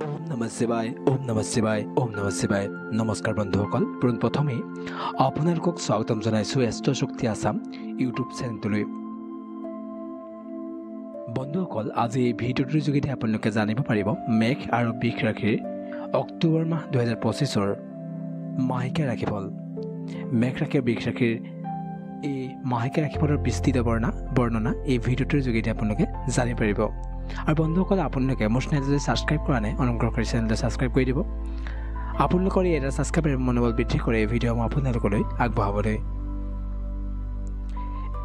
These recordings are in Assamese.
ওম নমঃ শিৱায় ওম নমঃ শিৱায় ওম নমঃ শিৱায় নমস্কাৰ বন্ধুসকল পোনপ্ৰথমে আপোনালোকক স্বাগতম জনাইছোঁ এষ্ট্ৰ শক্তি আসাম ইউটিউব চেনেলটোলৈ। বন্ধুসকল আজি এই ভিডিঅ'টোৰ যোগেদি আপোনালোকে জানিব পাৰিব মেঘ আৰু বৃষ ৰাশিৰ অক্টোবৰ মাহ 2025ৰ মাহেকীয়া ৰাশিফল। মেঘ ৰাশি আৰু বৃষ ৰাশিৰ এই মাহেকীয়া ৰাশিফলৰ বিস্তৃত বৰ্ণনা এই ভিডিঅ'টোৰ যোগেদি আপোনালোকে জানিব পাৰিব। আৰু বন্ধুসকল আপোনালোকে মোৰ চেনেল যদি ছাবস্ক্ৰাইব কৰা নাই অনুগ্ৰহ কৰি চেনেলটো ছাবস্ক্ৰাইব কৰি দিব। আপোনালোকৰ এই এটা ছাবস্ক্ৰাইবৰ মনোবল বৃদ্ধি কৰে এই ভিডিঅ'সমূহ আপোনালোকলৈ আগবঢ়াবলৈ।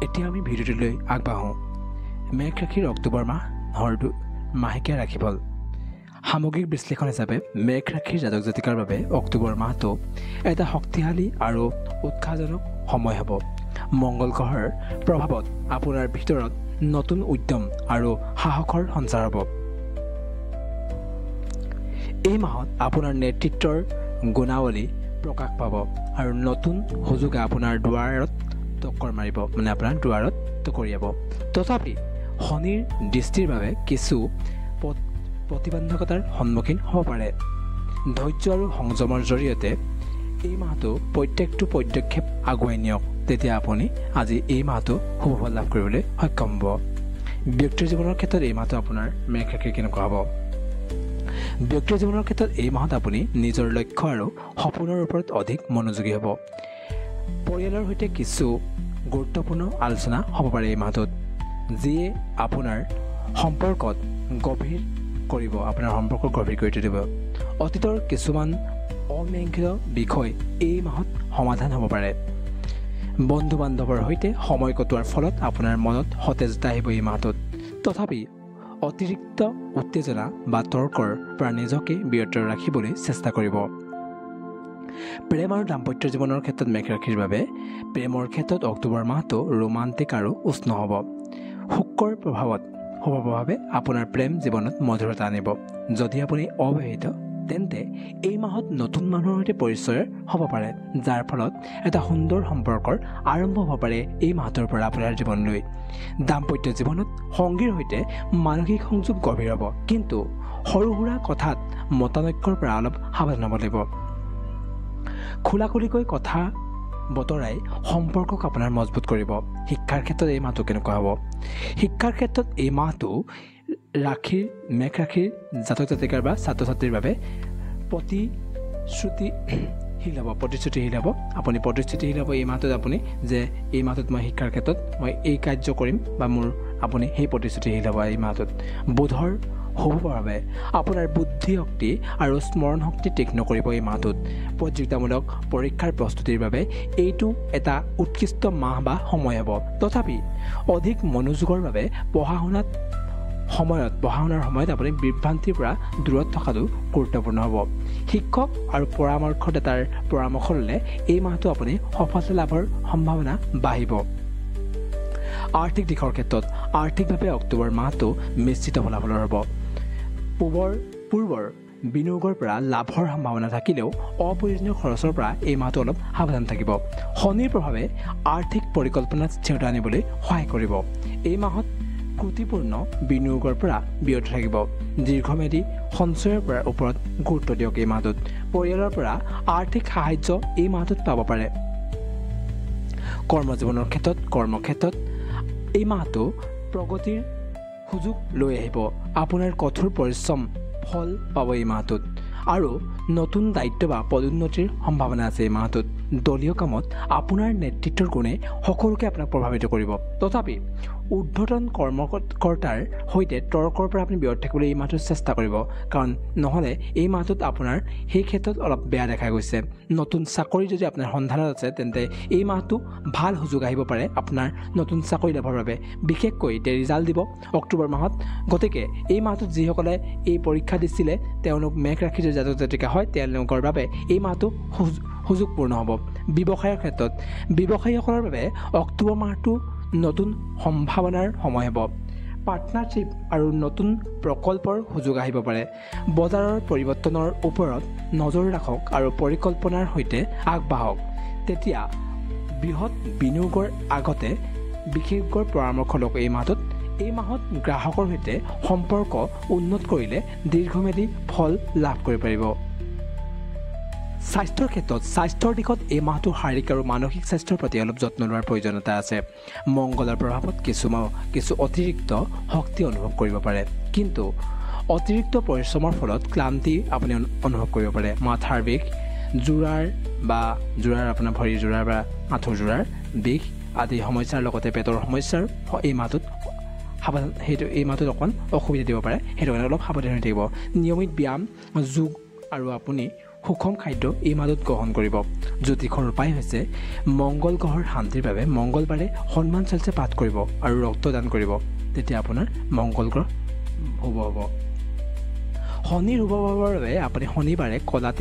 এতিয়া আমি ভিডিঅ'টোলৈ আগবাঢ়োঁ। মেঘ ৰাশিৰ অক্টোবৰ মাহৰ মাহেকীয়া ৰাশিফল। সামগ্ৰিক বিশ্লেষণ হিচাপে মেঘ ৰাশিৰ জাতক জাতিকাৰ বাবে অক্টোবৰ মাহটো এটা শক্তিশালী আৰু উৎসাহজনক সময় হ'ব। মংগল গ্ৰহৰ প্ৰভাৱত আপোনাৰ ভিতৰত নতুন উদ্যম আৰু সাহসৰ সঞ্চাৰ হ'ব। এই মাহত আপোনাৰ নেতৃত্বৰ গুণাৱলী প্ৰকাশ পাব আৰু নতুন সুযোগে আপোনাৰ দুৱাৰত টক্কৰ মাৰিব, আপোনাৰ দুৱাৰত টকৰিয়াব। তথাপি শনিৰ দৃষ্টিৰ বাবে কিছু প্ৰতিবন্ধকতাৰ সন্মুখীন হ'ব পাৰে। ধৈৰ্য আৰু সংযমৰ জৰিয়তে এই মাহটো প্ৰত্যেকটো পদক্ষেপ আগুৱাই নিয়ক, তেতিয়া আপুনি আজি এই মাহটো শুভ ফল লাভ কৰিবলৈ সক্ষম হ'ব। ব্যক্তিৰ জীৱনৰ ক্ষেত্ৰত এই মাহটো আপোনাৰ মেঘ ৰাশিৰ কেনেকুৱা হ'ব? ব্যক্তিৰ জীৱনৰ ক্ষেত্ৰত এই মাহত আপুনি নিজৰ লক্ষ্য আৰু সপোনৰ ওপৰত অধিক মনোযোগী হ'ব। পৰিয়ালৰ সৈতে কিছু গুৰুত্বপূৰ্ণ আলোচনা হ'ব পাৰে এই মাহটোত, যিয়ে আপোনাৰ সম্পৰ্কত গভীৰ কৰি তুলিব। অতীতৰ কিছুমান অমীমাংসিত বিষয় এই মাহত সমাধান হ'ব পাৰে। বন্ধু বান্ধৱৰ সৈতে সময় কটোৱাৰ ফলত আপোনাৰ মনত সতেজতা আহিব এই মাহটোত। তথাপি অতিৰিক্ত উত্তেজনা বা তৰ্কৰ পৰা নিজকে বিৰত ৰাখিবলৈ চেষ্টা কৰিব। প্ৰেম আৰু দাম্পত্য জীৱনৰ ক্ষেত্ৰত মেঘ ৰাশিৰ বাবে প্ৰেমৰ ক্ষেত্ৰত অক্টোবৰ মাহটো ৰোমান্টিক আৰু উষ্ণ হ'ব। শুক্ৰৰ প্ৰভাৱে আপোনাৰ প্ৰেম জীৱনত মধুৰতা আনিব। যদি আপুনি অবিবাহিত তেন্তে এই মাহত নতুন মানুহৰ সৈতে পৰিচয় হ'ব পাৰে, যাৰ ফলত এটা সুন্দৰ সম্পৰ্কৰ আৰম্ভ হ'ব পাৰে এই মাহটোৰ পৰা আপোনাৰ জীৱনলৈ। দাম্পত্য জীৱনত সংগীৰ সৈতে মানসিক সংযোগ গভীৰ হ'ব, কিন্তু সৰু সুৰা কথাত মতানৈক্যৰ পৰা অলপ সাৱধান হ'ব লাগিব। খোলাখুলিকৈ কথা বতৰাই সম্পৰ্কক আপোনাৰ মজবুত কৰিব। শিক্ষাৰ ক্ষেত্ৰত এই মাহটো কেনেকুৱা হ'ব? শিক্ষাৰ ক্ষেত্ৰত এই মাহটো মেঘ ৰাশিৰ জাতক জাতিকাৰ বা ছাত্ৰ ছাত্ৰীৰ বাবে প্ৰতিশ্ৰুতিশীল হ'ব। আপুনি প্ৰতিশ্ৰুতিশীল হ'ব এই মাহটোত, আপুনি যে এই মাহটোত মই শিক্ষাৰ ক্ষেত্ৰত মই এই কাৰ্য কৰিম বা আপুনি সেই প্ৰতিশ্ৰুতিশীল হ'ব এই মাহটোত। বুধৰ শুভ প্ৰভাৱে আপোনাৰ বুদ্ধি শক্তি আৰু স্মৰণ শক্তি তীক্ষ্ণ কৰিব এই মাহটোত। প্ৰতিযোগিতামূলক পৰীক্ষাৰ প্ৰস্তুতিৰ বাবে এইটো এটা উৎকৃষ্ট মাহ বা সময় হ'ব। তথাপি অধিক মনোযোগৰ বাবে পঢ়া শুনাৰ সময়ত আপুনি বিভ্ৰান্তিৰ পৰা দূৰত থকাটো গুৰুত্বপূৰ্ণ হ'ব। শিক্ষক আৰু পৰামৰ্শদাতাৰ পৰামৰ্শ ল'লে এই মাহটো আপুনি সফলতা লাভৰ সম্ভাৱনা বাঢ়িব। আৰ্থিক দিশৰ ক্ষেত্ৰত আৰ্থিকভাৱে অক্টোবৰ মাহটো মিশ্ৰিত ফলাফলৰ হ'ব। পূৰ্বৰ বিনিয়োগৰ পৰা লাভৰ সম্ভাৱনা থাকিলেও অপ্ৰয়োজনীয় খৰচৰ পৰা এই মাহটো অলপ সাৱধান থাকিব। শনিৰ প্ৰভাৱে আৰ্থিক পৰিকল্পনাত স্থিৰতা আনিবলৈ সহায় কৰিব। এই মাহত ত্ৰুটিপূৰ্ণ বিনিয়োগৰ পৰা বিৰত থাকিব। দীৰ্ঘম্যাদী সঞ্চয়ৰ ওপৰত গুৰুত্ব দিয়ক এই মাহটোত। পৰিয়ালৰ পৰা আৰ্থিক সাহায্য এই মাহটোত পাব পাৰে। কৰ্মক্ষেত্ৰত এই মাহটো প্ৰগতিৰ সুযোগ লৈ আহিব। আপোনাৰ কঠোৰ পৰিশ্ৰম ফল পাব এই মাহটোত আৰু নতুন দায়িত্ব বা পদোন্নতিৰ সম্ভাৱনা আছে এই মাহটোত। দলীয় কামত আপোনাৰ নেতৃত্বৰ গুণে সকলোকে আপোনাক প্ৰভাৱিত কৰিব। তথাপি ঊৰ্ধ্বতন কৰ্মকৰ্তাৰ সৈতে তৰ্কৰ পৰা আপুনি বিৰত থাকিবলৈ এই মাহটোত চেষ্টা কৰিব, কাৰণ নহ'লে এই মাহটোত আপোনাৰ সেই ক্ষেত্ৰত অলপ বেয়া দেখা গৈছে। নতুন চাকৰি যদি আপোনাৰ সন্ধানত আছে তেন্তে এই মাহটো ভাল সুযোগ আহিব পাৰে আপোনাৰ নতুন চাকৰি লাভৰ বাবে। বিশেষকৈ এতিয়া ৰিজাল্ট দিব অক্টোবৰ মাহত, গতিকে এই মাহটোত যিসকলে এই পৰীক্ষা দিছিলে তেওঁলোক মেঘ ৰাশিৰ জাতক জাতিকা হয়, তেওঁলোকৰ বাবে এই মাহটো সুযোগপূৰ্ণ হ'ব। ব্যৱসায়ৰ ক্ষেত্ৰত ব্যৱসায়ীসকলৰ বাবে অক্টোবৰ মাহটো নতুন সম্ভাৱনাৰ সময় হ'ব। পাৰ্টনাৰশ্বিপ আৰু নতুন প্ৰকল্পৰ সুযোগ আহিব পাৰে। বজাৰৰ পৰিৱৰ্তনৰ ওপৰত নজৰ ৰাখক আৰু পৰিকল্পনাৰ সৈতে আগবাঢ়ক। তেতিয়া বৃহৎ বিনিয়োগৰ আগতে বিশেষজ্ঞৰ পৰামৰ্শ লওক এই মাহটোত। এই মাহত গ্ৰাহকৰ সৈতে সম্পৰ্ক উন্নত কৰিলে দীৰ্ঘম্যাদী ফল লাভ কৰিব পাৰিব। স্বাস্থ্যৰ ক্ষেত্ৰত স্বাস্থ্যৰ দিশত এই মাহটো শাৰীৰিক আৰু মানসিক স্বাস্থ্যৰ প্ৰতি অলপ যত্ন লোৱাৰ প্ৰয়োজনীয়তা আছে। মংগলৰ প্ৰভাৱত কিছু অতিৰিক্ত শক্তি অনুভৱ কৰিব পাৰে, কিন্তু অতিৰিক্ত পৰিশ্ৰমৰ ফলত ক্লান্তি আপুনি অনুভৱ কৰিব পাৰে। মাথাৰ বিষ, জোৰাৰ আপোনাৰ ভৰিৰ জোৰাৰ বা আঁঠুৰ জোৰাৰ বিষ আদি সমস্যাৰ লগতে পেটৰ সমস্যাৰ এই মাহটোত অকণ অসুবিধা দিব পাৰে। সেইটো কাৰণে অলপ সাৱধান হৈ থাকিব। নিয়মিত ব্যায়াম, যোগ আৰু আপুনি সুষম খাদ্য এই মাহটোত গ্ৰহণ কৰিব। জ্যোতিষৰ উপায় হৈছে মংগল গ্ৰহৰ শান্তিৰ বাবে মংগলবাৰে হনুমান চালিচা পাঠ কৰিব আৰু ৰক্তদান কৰিব, তেতিয়া আপোনাৰ মংগল গ্ৰহ শুভ হ'ব। শনিৰ শুভ হ'বৰ বাবে আপুনি শনিবাৰে কলা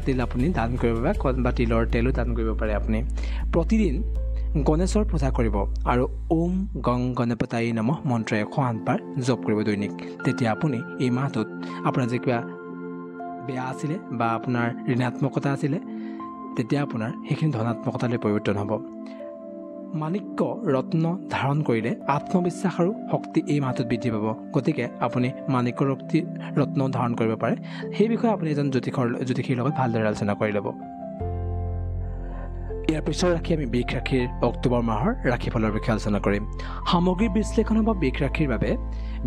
তিল আপুনি দান কৰিব পাৰে বা তিলৰ তেলো দান কৰিব পাৰে। আপুনি প্ৰতিদিন গণেশৰ পূজা কৰিব আৰু ওম গং গণপতায় নমঃ মন্ত্ৰ 108 বাৰ জপ কৰিব দৈনিক। তেতিয়া আপুনি এই মাহটোত আপোনাৰ যে কিবা বেয়া আছিলে বা আপোনাৰ ঋণাত্মকতা আছিলে, তেতিয়া আপোনাৰ সেইখিনি ধনাত্মকতালৈ পৰিৱৰ্তন হ'ব। মাণিক্য ৰত্ন ধাৰণ কৰিলে আত্মবিশ্বাস আৰু শক্তি এই মাহটোত বৃদ্ধি পাব। গতিকে আপুনি মাণিক্য ৰত্ন ধাৰণ কৰিব পাৰে। সেই বিষয়ে আপুনি এজন জ্যোতিষীৰ লগত ভালদৰে আলোচনা কৰি ল'ব। ইয়াৰ পিছত ৰাখি আমি বৃষ ৰাশিৰ অক্টোবৰ মাহৰ ৰাশিফলৰ বিষয়ে আলোচনা কৰিম। সামগ্ৰিক বিশ্লেষণ বা বৃষ ৰাশিৰ বাবে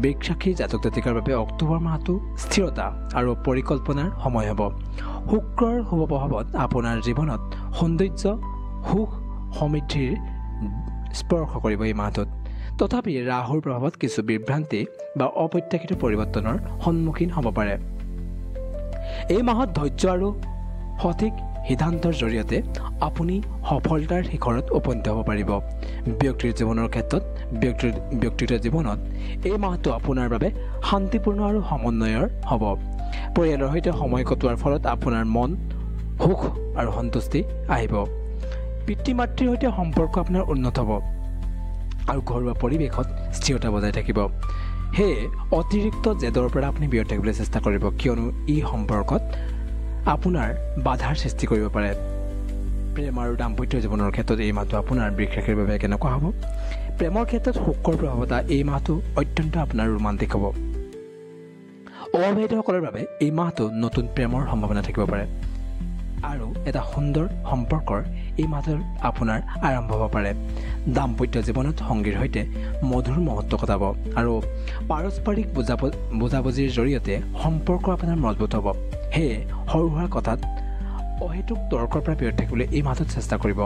বৃষ ৰাশিৰ জাতক জাতিকাৰ বাবে অক্টোবৰ মাহটো স্থিৰতা আৰু পৰিকল্পনাৰ সময় হ'ব। শুক্ৰৰ শুভ প্ৰভাৱত আপোনাৰ জীৱনত সৌন্দৰ্য, সুখ, সমৃদ্ধিৰ স্পৰ্শ কৰিব এই মাহটোত। তথাপি ৰাহুৰ প্ৰভাৱত কিছু বিভ্ৰান্তি বা অপ্ৰত্যাশিত পৰিৱৰ্তনৰ সন্মুখীন হ'ব পাৰে। এই মাহত ধৈৰ্য আৰু সঠিক সিদ্ধান্তৰ জৰিয়তে আপুনি সফলতাৰ শিখৰত উপনীত হ'ব পাৰিব। ব্যক্তিৰ জীৱনৰ ক্ষেত্ৰত ব্যক্তিগত জীৱনত এই মাহটো আপোনাৰ বাবে শান্তিপূৰ্ণ আৰু সমন্বয়ৰ হ'ব। পৰিয়ালৰ সৈতে সময় কটোৱাৰ ফলত আপোনাৰ মন সুখ আৰু সন্তুষ্টি আহিব। পিতৃ মাতৃৰ সৈতে সম্পৰ্ক আপোনাৰ উন্নত হ'ব আৰু ঘৰুৱা পৰিৱেশত স্থিৰতা বজাই থাকিব। সেয়ে অতিৰিক্ত জেদৰ পৰা আপুনি বিৰত থাকিবলৈ চেষ্টা কৰিব, কিয়নো ই সম্পৰ্কত আপোনাৰ বাধাৰ সৃষ্টি কৰিব পাৰে। প্ৰেম আৰু দাম্পত্য জীৱনৰ ক্ষেত্ৰত এই মাহটো আপোনাৰ বৃষ ৰাশিৰ বাবে কেনেকুৱা হ'ব? প্ৰেমৰ ক্ষেত্ৰত শুক্ৰৰ প্ৰভাৱতা এই মাহটো অত্যন্ত আপোনাৰ ৰোমান্টিক হ'ব। অবিবাহিতসকলৰ বাবে এই মাহটো নতুন প্ৰেমৰ সম্ভাৱনা থাকিব পাৰে আৰু এটা সুন্দৰ সম্পৰ্কৰ এই মাহটোৰ আপোনাৰ আৰম্ভ হ'ব পাৰে। দাম্পত্য জীৱনত সংগীৰ সৈতে মধুৰ মুহূৰ্ত কটাব আৰু পাৰস্পৰিক বুজাবুজিৰ জৰিয়তে সম্পৰ্ক আপোনাৰ মজবুত হ'ব। সেয়ে সৰু সুৰা কথাত অহেতুক তৰ্কৰ পৰা বিৰত থাকিবলৈ এই মাহটোত চেষ্টা কৰিব।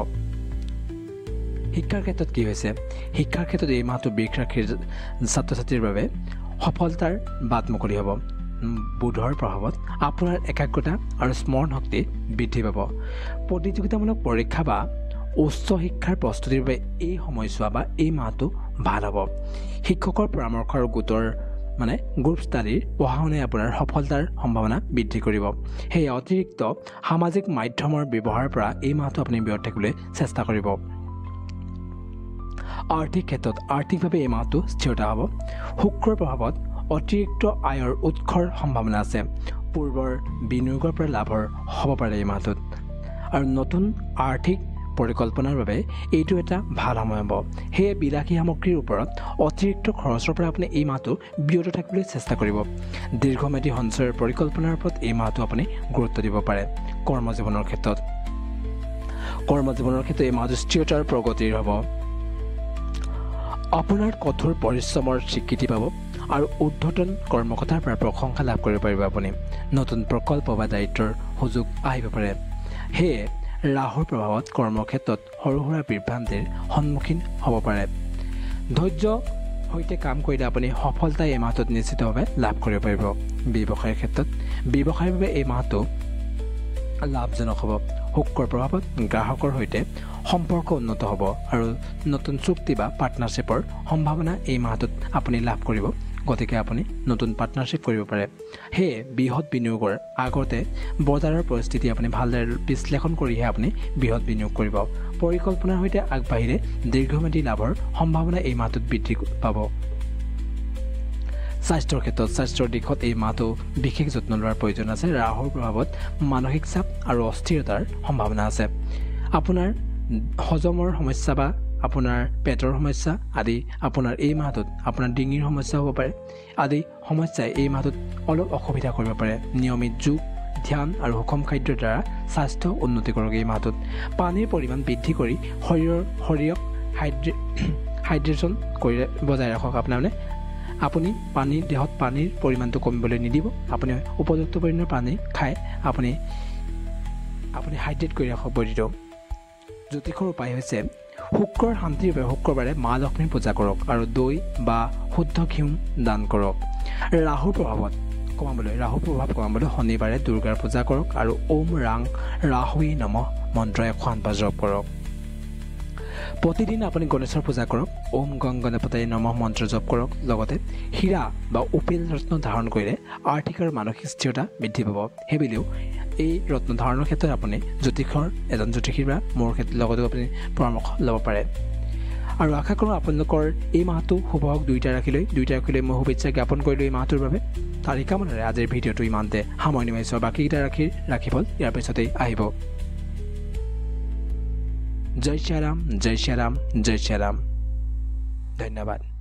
শিক্ষাৰ ক্ষেত্ৰত কি হৈছে? শিক্ষাৰ ক্ষেত্ৰত এই মাহটো বৃষ ৰাশিৰ ছাত্ৰ ছাত্ৰীৰ বাবে সফলতাৰ বাট মুকলি হ'ব। বুধৰ প্ৰভাৱত আপোনাৰ একাগ্ৰতা আৰু স্মৰণ শক্তি বৃদ্ধি পাব। প্ৰতিযোগিতামূলক পৰীক্ষা বা উচ্চ শিক্ষাৰ প্ৰস্তুতিৰ বাবে এই সময়ছোৱা বা এই মাহটো ভাল হ'ব। শিক্ষকৰ পৰামৰ্শ আৰু গ্ৰুপ ষ্টাডিৰ পঢ়া শুনাই আপোনাৰ সফলতাৰ সম্ভাৱনা বৃদ্ধি কৰিব। সেয়ে অতিৰিক্ত সামাজিক মাধ্যমৰ ব্যৱহাৰৰ পৰা এই মাহটো আপুনি বিৰত থাকিবলৈ চেষ্টা কৰিব। আৰ্থিক ক্ষেত্ৰত আৰ্থিকভাৱে এই মাহটো স্থিৰতা হ'ব। শুক্ৰৰ প্ৰভাৱত অতিৰিক্ত আয়ৰ উৎসৰ সম্ভাৱনা আছে। পূৰ্বৰ বিনিয়োগৰ পৰা লাভৰ হ'ব পাৰে এই মাহটোত আৰু নতুন আৰ্থিক পৰিকল্পনাৰ বাবে এইটো এটা ভাল সময় হ'ব। সেয়ে বিলাসী সামগ্ৰীৰ ওপৰত অতিৰিক্ত খৰচৰ পৰা আপুনি এই মাহটো বিৰত থাকিবলৈ চেষ্টা কৰিব। দীৰ্ঘম্যাদী সঞ্চয়ৰ পৰিকল্পনাৰ ওপৰত এই মাহটো আপুনি গুৰুত্ব দিব পাৰে। কৰ্মজীৱনৰ ক্ষেত্ৰত এই মাহটো স্থিৰতাৰ প্ৰগতিৰ হ'ব। আপোনাৰ কঠোৰ পৰিশ্ৰমৰ স্বীকৃতি পাব আৰু ঊৰ্ধ্বতন কৰ্মকৰ্তাৰ পৰা প্ৰশংসা লাভ কৰিব পাৰিব। আপুনি নতুন প্ৰকল্প বা দায়িত্বৰ সুযোগ আহিব পাৰে। সেয়ে ৰাহুৰ প্ৰভাৱত কৰ্মক্ষেত্ৰত সৰু সুৰা বিভ্ৰান্তিৰ সন্মুখীন হ'ব পাৰে। ধৈৰ্য সৈতে কাম কৰিলে আপুনি সফলতা এই মাহটোত নিশ্চিতভাৱে লাভ কৰিব পাৰিব। ব্যৱসায়ৰ ক্ষেত্ৰত ব্যৱসায়ৰ বাবে এই মাহটো লাভজনক হ'ব। শুক্ৰৰ প্ৰভাৱত গ্ৰাহকৰ সৈতে সম্পৰ্ক উন্নত হ'ব আৰু নতুন চুক্তি বা পাৰ্টনাৰশ্বিপৰ সম্ভাৱনা এই মাহটোত আপুনি লাভ কৰিব। গতিকে আপুনি নতুন পাৰ্টনাৰশ্বিপ কৰিব পাৰে। সেয়ে বৃহৎ বিনিয়োগৰ আগতে বজাৰৰ পৰিস্থিতি আপুনি ভালদৰে বিশ্লেষণ কৰিহে আপুনি বৃহৎ বিনিয়োগ কৰিব। পৰিকল্পনাৰ সৈতে আগবাঢ়িলে দীৰ্ঘম্যাদী লাভৰ সম্ভাৱনা এই মাহটোত বৃদ্ধি পাব। স্বাস্থ্যৰ ক্ষেত্ৰত স্বাস্থ্যৰ দিশত এই মাহটো বিশেষ যত্ন লোৱাৰ প্ৰয়োজন আছে। ৰাহুৰ প্ৰভাৱত মানসিক চাপ আৰু অস্থিৰতাৰ সম্ভাৱনা আছে। আপোনাৰ হজমৰ সমস্যা বা আপোনাৰ পেটৰ সমস্যা আদি আপোনাৰ এই মাহটোত আপোনাৰ ডিঙিৰ সমস্যা হ'ব পাৰে আদি সমস্যাই এই মাহটোত অলপ অসুবিধা কৰিব পাৰে নিয়মিত যোগ ধ্যান আৰু সুষম খাদ্যৰ দ্বাৰা স্বাস্থ্য উন্নতি কৰক এই মাহটোত পানীৰ পৰিমাণ বৃদ্ধি কৰি শৰীৰক হাইড্ৰেশ্যন কৰি বজাই ৰাখক আপুনি পানীৰ দেহত পানীৰ পৰিমাণটো কমিবলৈ নিদিব আপুনি উপযুক্ত পৰিমাণৰ পানী খাই আপুনি হাইড্ৰেট কৰি ৰাখক বডিটো জ্যোতিষৰ উপায় হৈছে শুক্ৰৰ শান্তিৰ বাবে শুক্ৰবাৰে মা লক্ষ্মীৰ পূজা কৰক আৰু দৈ বা শুদ্ধ ঘিউ দান কৰক ৰাহুৰ প্ৰভাৱ কমাবলৈ শনিবাৰে দুৰ্গাৰ পূজা কৰক আৰু ওম ৰাং ৰাহুই নমঃ মন্ত্ৰ 108 জপ কৰক প্ৰতিদিন আপুনি গণেশৰ পূজা কৰক ওম গং গণপতায়ে নমঃ মন্ত্ৰ জপ কৰক লগতে হীৰা বা উপিল ৰত্ন ধাৰণ কৰিলে আৰ্থিক আৰু মানসিক স্থিৰতা বৃদ্ধি পাব সেইবুলিও এই ৰত্ন ধাৰণৰ ক্ষেত্ৰত আপুনি এজন জ্যোতিষীৰ বা মোৰ ক্ষেত্ৰত লগতে আপুনি পৰামৰ্শ ল'ব পাৰে আৰু আশা কৰোঁ আপোনালোকৰ এই মাহটো শুভ হওক 2টা ৰাখিলৈ মই শুভেচ্ছা জ্ঞাপন কৰিলোঁ এই মাহটোৰ বাবে তাৰ কামনাৰে আজিৰ ভিডিঅ'টো ইমানতে সামৰণি মাৰিছোঁ বাকীকেইটা ৰাখিব ইয়াৰ পিছতেই আহিব জয় শ্ৰী ৰাম জয় শ্ৰী ৰাম জয় শ্ৰী ৰাম ধন্যবাদ